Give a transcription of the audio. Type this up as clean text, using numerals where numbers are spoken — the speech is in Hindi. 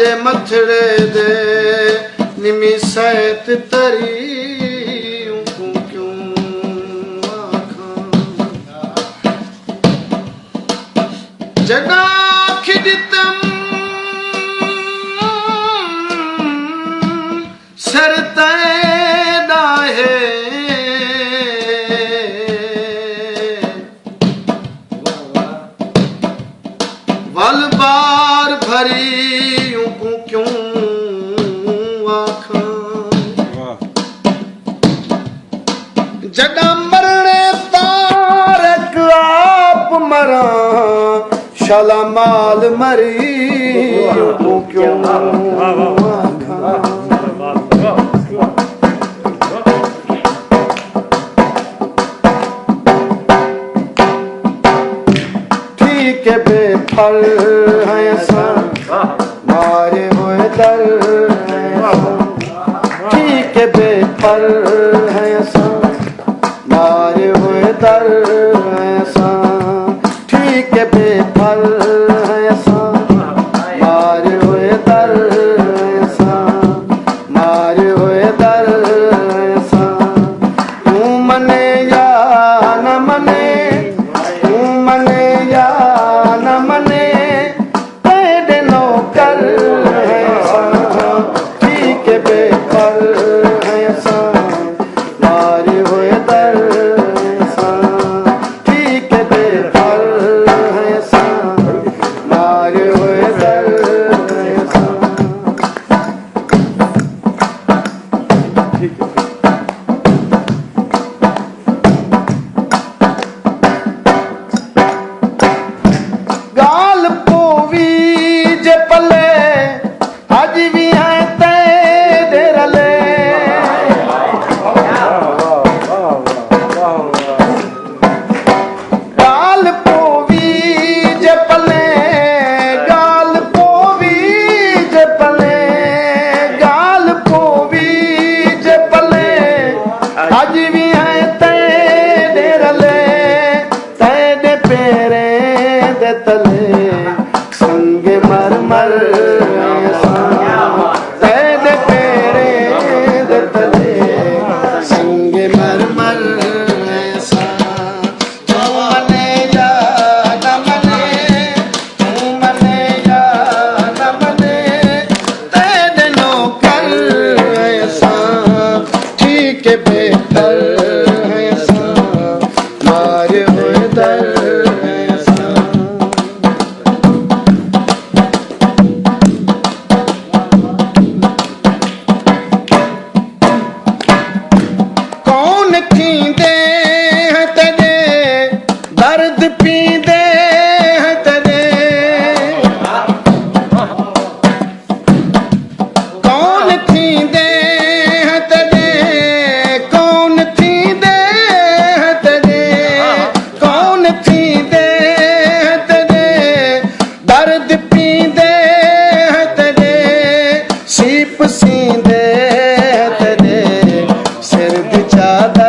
तेरे मथड़े दे निमी सैत तरी क्यों आखां जगा खिदतम सर तैदा है वल बार भरी क्यों आखां जगा मरने तारक आप मरा शाला माल मरी क्यों आखां ठीक है बेफल है सा मारे हुए दर ठीक है बेफल है सा मारे हुए दर सा ठीक है बेफल है सा मारे हुए दर सा मारे हुए दर सा तू मने या न मने तू मने या न मने तेरे नौकर है सा ठीक है बेफल है सा मारे हुए दर सा ठीक है बेफल है सा मारे हुए दर सा गाल पोवी जे पले अज भी है तेरे रले गाल पोवी जे पले गाल पोवी जे पले गाल पोवी जे पले अज भी है तेरे रले तेरे पेरे दे तले संगे मर मर तेरे पेरे दे तले संगे मर मर तू मने या न मने तू मने या न मने तेरे नौकर ऐसा ठीक है बेहतर ऐसा मारे हुए दर ऐसा कौन थींदे हैं तेरे दर्द पींदे हैं तेरे कौन थींदे हैं तेरे कौन थींदे हैं तेरे कौन थींदे हैं तेरे दर्द पींदे हैं तेरे सीप सींदे हैं तेरे सिर दी चादर